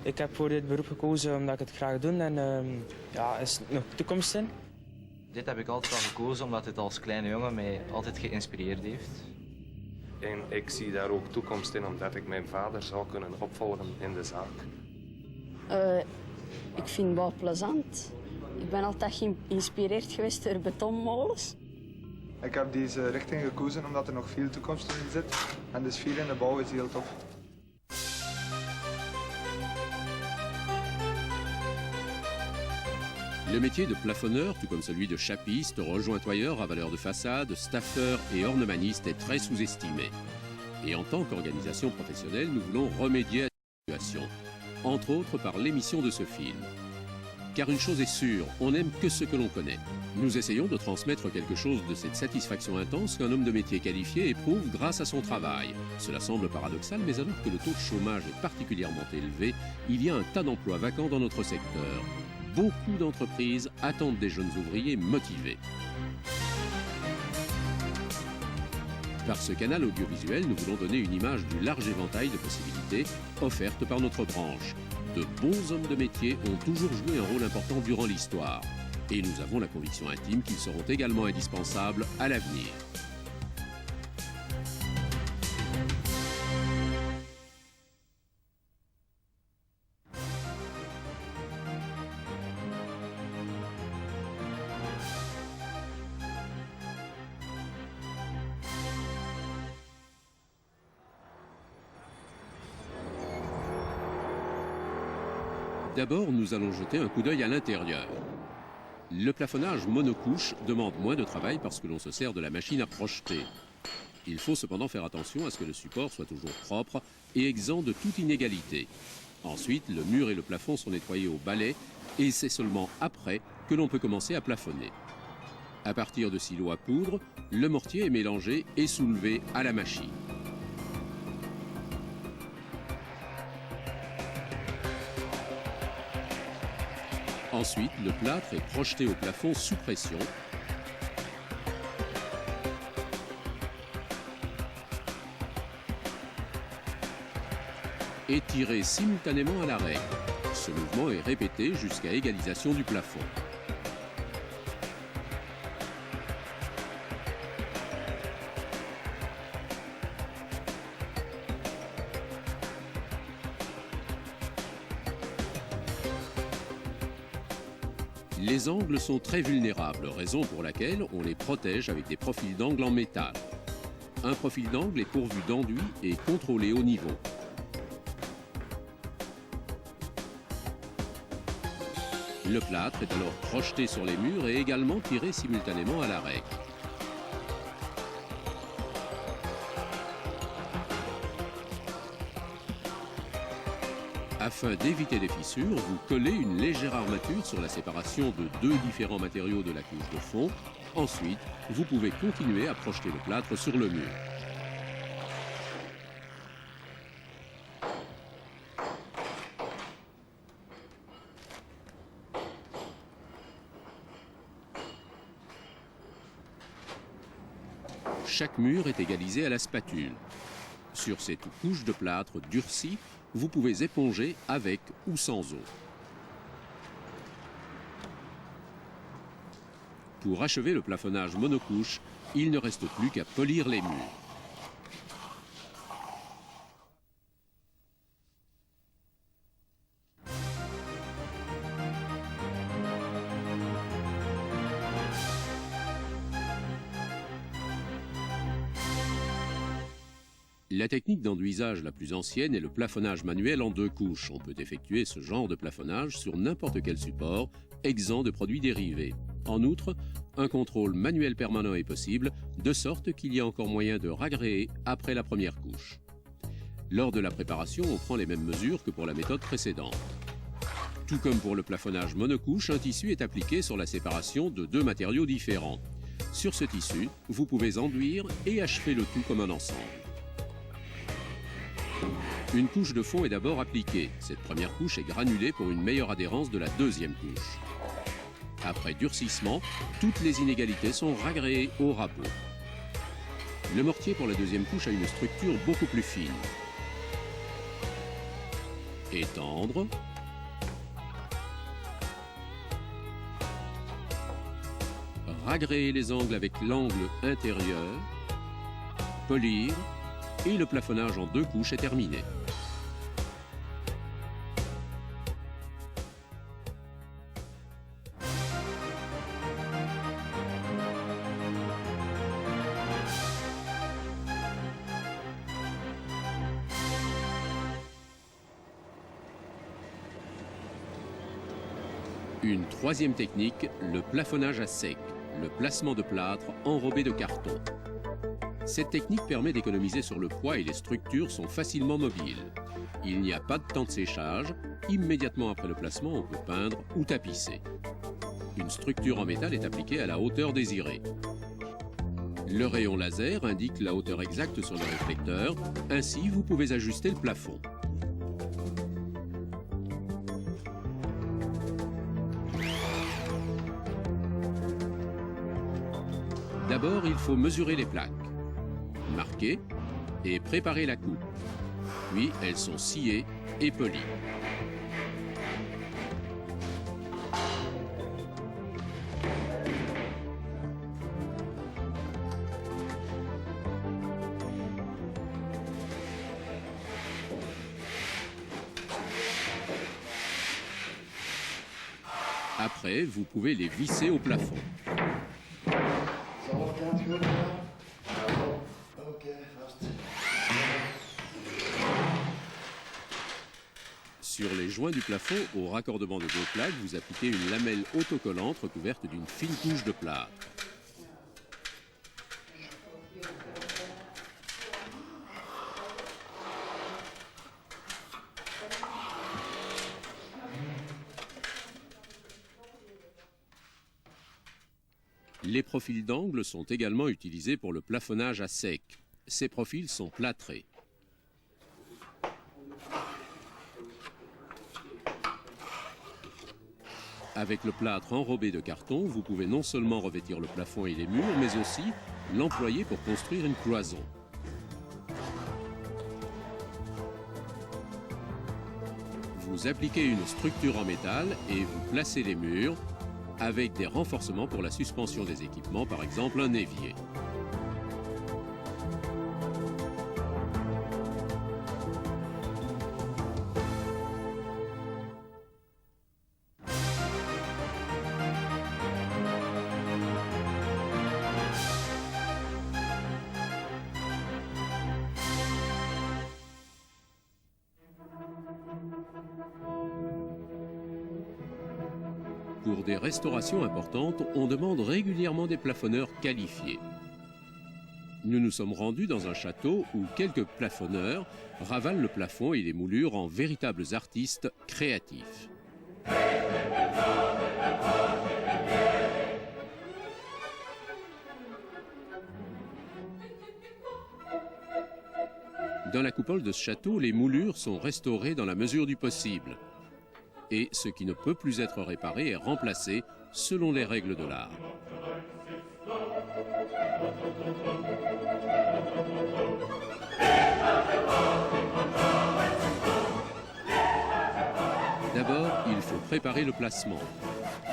Ik heb voor dit beroep gekozen omdat ik het graag doe en ja, er is nog toekomst in. Dit heb ik altijd al gekozen omdat het als kleine jongen mij altijd geïnspireerd heeft. En ik zie daar ook toekomst in omdat ik mijn vader zal kunnen opvolgen in de zaak. Ik vind het wel plezant. Ik ben altijd geïnspireerd geweest door betonmolens. Ik heb deze richting gekozen omdat er nog veel toekomst in zit. En de sfeer in de bouw is heel tof. Le métier de plafonneur, tout comme celui de chapiste, rejointoyeur, ravaleur de façade, staffeur et ornemaniste est très sous-estimé. Et en tant qu'organisation professionnelle, nous voulons remédier à cette situation, entre autres par l'émission de ce film. Car une chose est sûre, on n'aime que ce que l'on connaît. Nous essayons de transmettre quelque chose de cette satisfaction intense qu'un homme de métier qualifié éprouve grâce à son travail. Cela semble paradoxal, mais alors que le taux de chômage est particulièrement élevé, il y a un tas d'emplois vacants dans notre secteur. Beaucoup d'entreprises attendent des jeunes ouvriers motivés. Par ce canal audiovisuel, nous voulons donner une image du large éventail de possibilités offertes par notre branche. De bons hommes de métier ont toujours joué un rôle important durant l'histoire. Et nous avons la conviction intime qu'ils seront également indispensables à l'avenir. D'abord, nous allons jeter un coup d'œil à l'intérieur. Le plafonnage monocouche demande moins de travail parce que l'on se sert de la machine à projeter. Il faut cependant faire attention à ce que le support soit toujours propre et exempt de toute inégalité. Ensuite, le mur et le plafond sont nettoyés au balai et c'est seulement après que l'on peut commencer à plafonner. À partir de silos à poudre, le mortier est mélangé et soulevé à la machine. Ensuite, le plâtre est projeté au plafond sous pression. Et tiré simultanément à la règle. Ce mouvement est répété jusqu'à égalisation du plafond. Les angles sont très vulnérables, raison pour laquelle on les protège avec des profils d'angle en métal. Un profil d'angle est pourvu d'enduit et contrôlé au niveau. Le plâtre est alors projeté sur les murs et également tiré simultanément à la règle. Afin d'éviter les fissures, vous collez une légère armature sur la séparation de deux différents matériaux de la couche de fond. Ensuite, vous pouvez continuer à projeter le plâtre sur le mur. Chaque mur est égalisé à la spatule. Sur cette couche de plâtre durcie, vous pouvez éponger avec ou sans eau. Pour achever le plafonnage monocouche, il ne reste plus qu'à polir les murs. La technique d'enduisage la plus ancienne est le plafonnage manuel en deux couches. On peut effectuer ce genre de plafonnage sur n'importe quel support, exempt de produits dérivés. En outre, un contrôle manuel permanent est possible, de sorte qu'il y a encore moyen de ragréer après la première couche. Lors de la préparation, on prend les mêmes mesures que pour la méthode précédente. Tout comme pour le plafonnage monocouche, un tissu est appliqué sur la séparation de deux matériaux différents. Sur ce tissu, vous pouvez enduire et achever le tout comme un ensemble. Une couche de fond est d'abord appliquée. Cette première couche est granulée pour une meilleure adhérence de la deuxième couche. Après durcissement, toutes les inégalités sont ragréées au rabot. Le mortier pour la deuxième couche a une structure beaucoup plus fine. étendre, ragréer les angles avec l'angle intérieur, polir, et le plafonnage en 2 couches est terminé. Une troisième technique, le plafonnage à sec, le placement de plâtre enrobé de carton. Cette technique permet d'économiser sur le poids et les structures sont facilement mobiles. Il n'y a pas de temps de séchage. Immédiatement après le placement, on peut peindre ou tapisser. Une structure en métal est appliquée à la hauteur désirée. Le rayon laser indique la hauteur exacte sur le réflecteur. Ainsi, vous pouvez ajuster le plafond. D'abord, il faut mesurer les plaques, marquer et préparer la coupe. Puis, elles sont sciées et polies. Après, vous pouvez les visser au plafond. Sur les joints du plafond, au raccordement de 2 plaques, vous appliquez une lamelle autocollante recouverte d'une fine couche de plâtre. Les profils d'angle sont également utilisés pour le plafonnage à sec. Ces profils sont plâtrés. Avec le plâtre enrobé de carton, vous pouvez non seulement revêtir le plafond et les murs, mais aussi l'employer pour construire une cloison. Vous appliquez une structure en métal et vous placez les murs avec des renforcements pour la suspension des équipements, par exemple un évier. Pour des restaurations importantes, on demande régulièrement des plafonneurs qualifiés. Nous nous sommes rendus dans un château où quelques plafonneurs ravalent le plafond et les moulures en véritables artistes créatifs. Dans la coupole de ce château, les moulures sont restaurées dans la mesure du possible. Et ce qui ne peut plus être réparé est remplacé selon les règles de l'art. D'abord, il faut préparer le placement.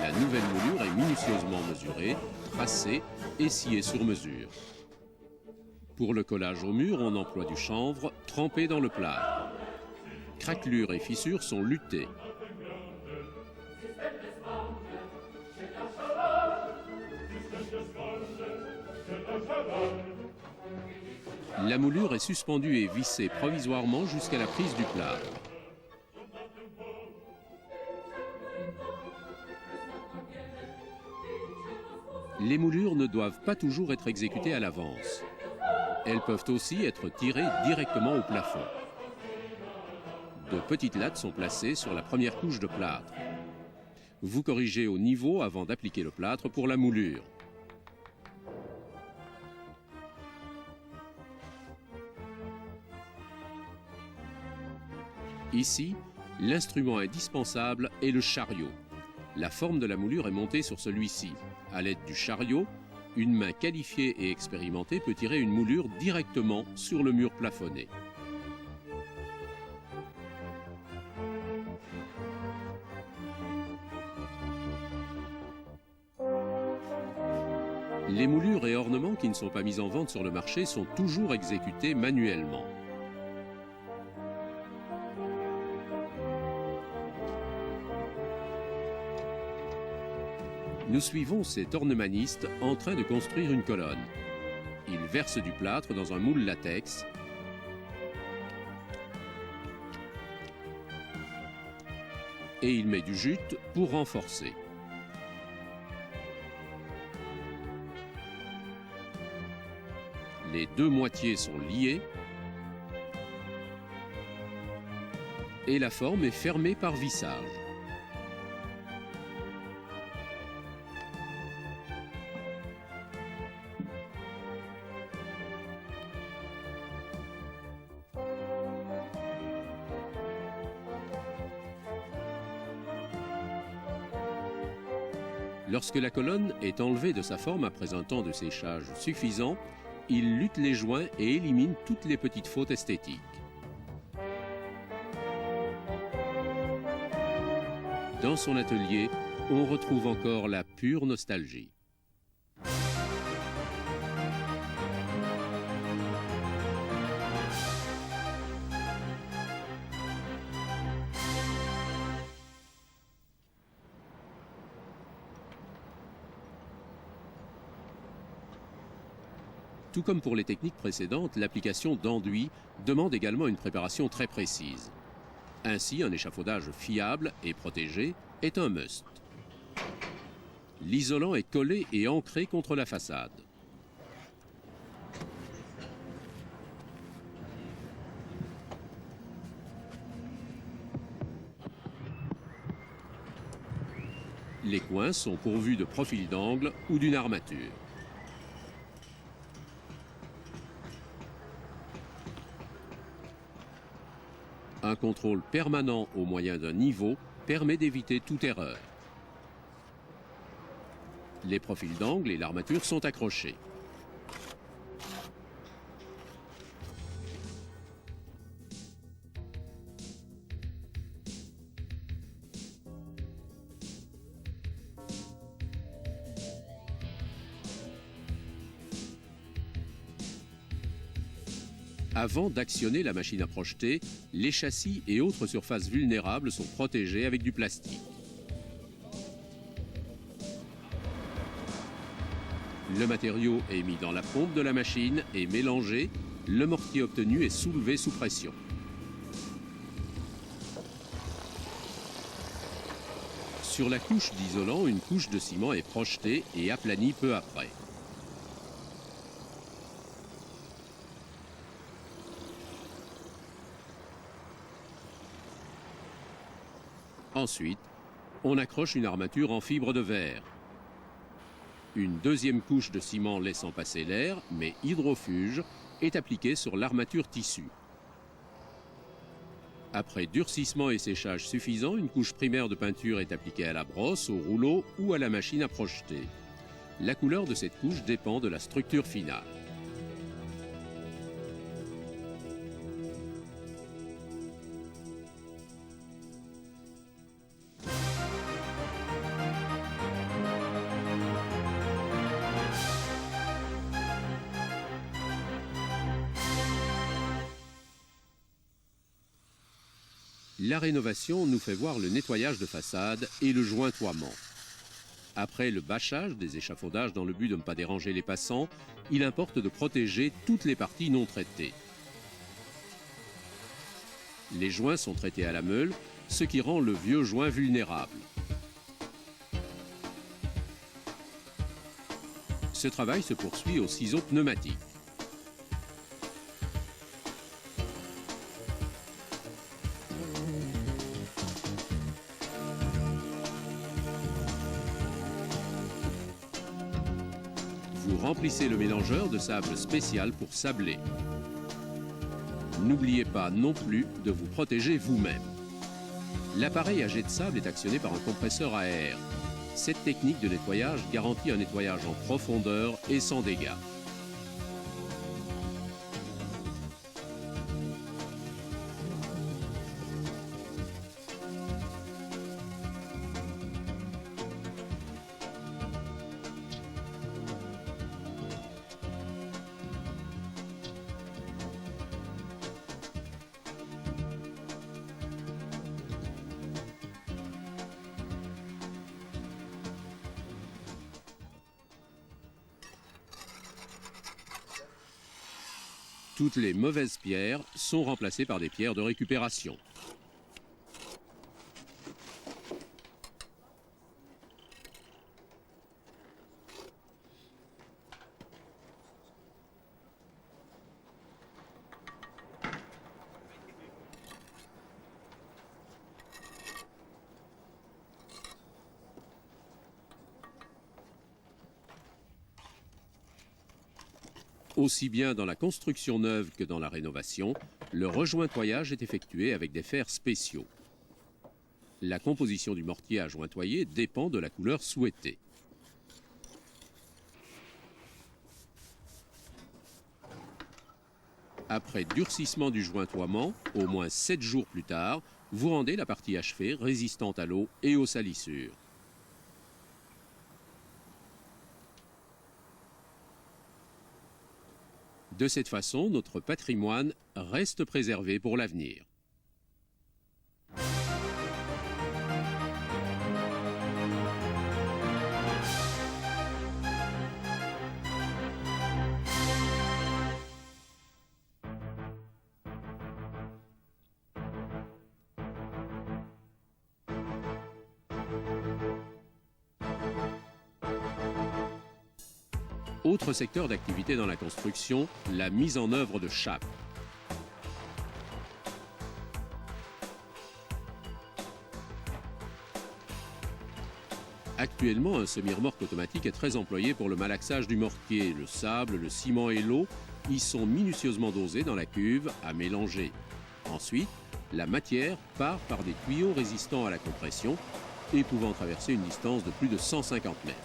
La nouvelle moulure est minutieusement mesurée, tracée et sciée sur mesure. Pour le collage au mur, on emploie du chanvre trempé dans le plâtre. Craquelures et fissures sont luttées. La moulure est suspendue et vissée provisoirement jusqu'à la prise du plâtre. Les moulures ne doivent pas toujours être exécutées à l'avance. Elles peuvent aussi être tirées directement au plafond. De petites lattes sont placées sur la première couche de plâtre. Vous corrigez au niveau avant d'appliquer le plâtre pour la moulure. Ici, l'instrument indispensable est le chariot. La forme de la moulure est montée sur celui-ci. À l'aide du chariot, une main qualifiée et expérimentée peut tirer une moulure directement sur le mur plafonné. Les moulures et ornements qui ne sont pas mis en vente sur le marché sont toujours exécutés manuellement. Nous suivons cet ornemaniste en train de construire une colonne. Il verse du plâtre dans un moule latex et il met du jute pour renforcer. Les deux moitiés sont liées et la forme est fermée par vissage. Lorsque la colonne est enlevée de sa forme après un temps de séchage suffisant, il lutte les joints et élimine toutes les petites fautes esthétiques. Dans son atelier, on retrouve encore la pure nostalgie. Tout comme pour les techniques précédentes, l'application d'enduit demande également une préparation très précise. Ainsi, un échafaudage fiable et protégé est un must. L'isolant est collé et ancré contre la façade. Les coins sont pourvus de profils d'angle ou d'une armature. Un contrôle permanent au moyen d'un niveau permet d'éviter toute erreur. Les profils d'angle et l'armature sont accrochés. Avant d'actionner la machine à projeter, les châssis et autres surfaces vulnérables sont protégés avec du plastique. Le matériau est mis dans la pompe de la machine et mélangé. Le mortier obtenu est soulevé sous pression. Sur la couche d'isolant, une couche de ciment est projetée et aplanie peu après. Ensuite, on accroche une armature en fibre de verre. Une deuxième couche de ciment laissant passer l'air, mais hydrofuge, est appliquée sur l'armature tissu. Après durcissement et séchage suffisant, une couche primaire de peinture est appliquée à la brosse, au rouleau ou à la machine à projeter. La couleur de cette couche dépend de la structure finale. La rénovation nous fait voir le nettoyage de façade et le jointoiement. Après le bâchage des échafaudages dans le but de ne pas déranger les passants, il importe de protéger toutes les parties non traitées. Les joints sont traités à la meule, ce qui rend le vieux joint vulnérable. Ce travail se poursuit au ciseau pneumatique. Vous remplissez le mélangeur de sable spécial pour sabler. N'oubliez pas non plus de vous protéger vous-même. L'appareil à jet de sable est actionné par un compresseur à air. Cette technique de nettoyage garantit un nettoyage en profondeur et sans dégâts. Toutes les mauvaises pierres sont remplacées par des pierres de récupération. Aussi bien dans la construction neuve que dans la rénovation, le rejointoyage est effectué avec des fers spéciaux. La composition du mortier à jointoyer dépend de la couleur souhaitée. Après durcissement du jointoiement, au moins 7 jours plus tard, vous rendez la partie achevée résistante à l'eau et aux salissures. De cette façon, notre patrimoine reste préservé pour l'avenir. Autre secteur d'activité dans la construction, la mise en œuvre de chapes. Actuellement, un semi-remorque automatique est très employé pour le malaxage du mortier. Le sable, le ciment et l'eau y sont minutieusement dosés dans la cuve à mélanger. Ensuite, la matière part par des tuyaux résistants à la compression et pouvant traverser une distance de plus de 150 mètres.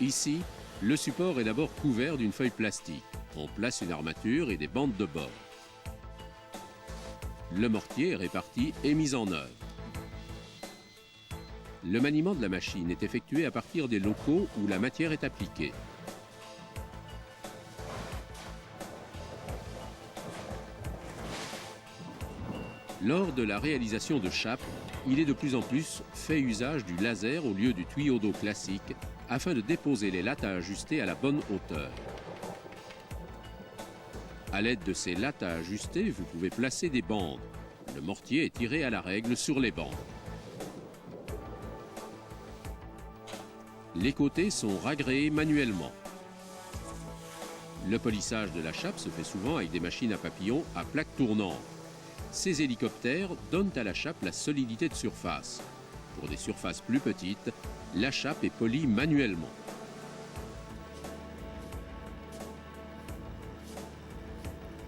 Ici, le support est d'abord couvert d'une feuille plastique. On place une armature et des bandes de bord. Le mortier est réparti et mis en œuvre. Le maniement de la machine est effectué à partir des locaux où la matière est appliquée. Lors de la réalisation de chapes, il est de plus en plus fait usage du laser au lieu du tuyau d'eau classique afin de déposer les lattes à ajuster à la bonne hauteur. À l'aide de ces lattes à ajuster, vous pouvez placer des bandes. Le mortier est tiré à la règle sur les bandes. Les côtés sont ragréés manuellement. Le polissage de la chape se fait souvent avec des machines à papillons à plaques tournantes. Ces hélicoptères donnent à la chape la solidité de surface. Pour des surfaces plus petites, la chape est polie manuellement.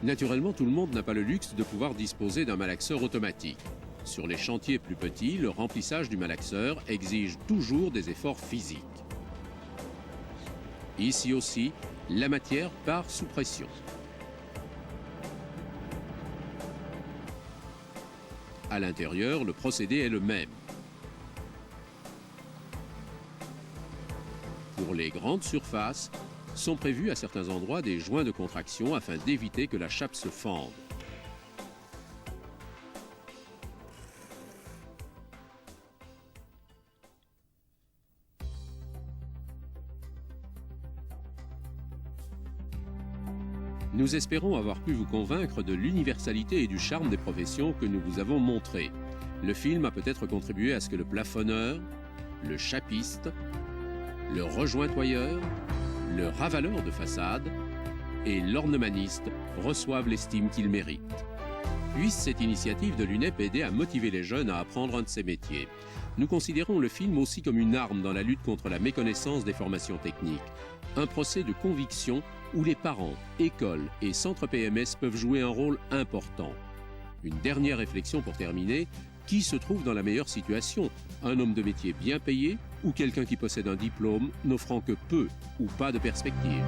Naturellement, tout le monde n'a pas le luxe de pouvoir disposer d'un malaxeur automatique. Sur les chantiers plus petits, le remplissage du malaxeur exige toujours des efforts physiques. Ici aussi, la matière part sous pression. À l'intérieur, le procédé est le même. Pour les grandes surfaces, sont prévus à certains endroits des joints de contraction afin d'éviter que la chape se fende. Nous espérons avoir pu vous convaincre de l'universalité et du charme des professions que nous vous avons montrées. Le film a peut-être contribué à ce que le plafonneur, le chapiste, le rejointoyeur, le ravaleur de façade et l'ornemaniste reçoivent l'estime qu'ils méritent. Puisse cette initiative de l'UNEP aider à motiver les jeunes à apprendre un de ces métiers. Nous considérons le film aussi comme une arme dans la lutte contre la méconnaissance des formations techniques. Un procès de conviction où les parents, écoles et centres PMS peuvent jouer un rôle important. Une dernière réflexion pour terminer. Qui se trouve dans la meilleure situation? Un homme de métier bien payé ou quelqu'un qui possède un diplôme n'offrant que peu ou pas de perspective?